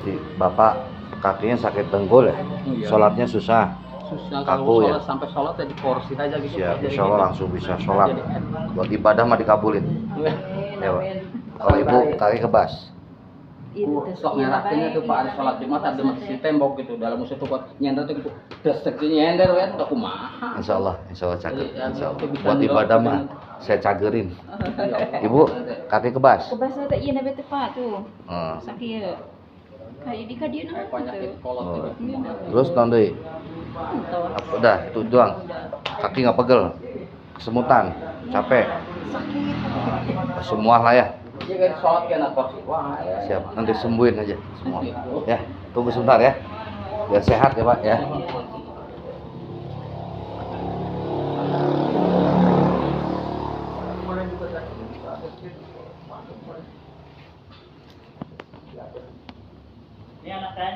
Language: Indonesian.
Berarti Bapak kakinya sakit dengkul ya? Iya. Sholatnya susah. Susah Kaku kalau ya? sholat sampai sholat ya di kursi aja gitu. Siap, Jadi insya Allah gitu. langsung bisa sholat. Jadi Buat ibadah mah dikabulin. Ya, Pak. Kalau ibu kaki kebas. Itu sok ngerakinnya tuh Pak ada sholat Jumat ada masih tembok gitu dalam musuh tuh kok nyender tuh gitu. Dasar nyender ya udah kumaha. Insya Allah cager. Iya, Insya Allah. itu bisa Buat di ibadah doa, mah kan. saya cagerin. Ya, Ibu kaki kebas. Kebasa tak iya nabe tepat tuh. Hmm. Sakit ya. Kayak di kadia Kayak nah. penyakit kolot Oh. gitu. Terus nondoi. Udah itu doang. Kaki nggak pegel. Kesemutan, capek. Semua lah ya. Iya kan sholat kan apa sih? Wah, ya. Siap, nanti sembuhin aja semua. Ya, tunggu sebentar ya. Biar sehat ya, Pak ya. Ini anak saya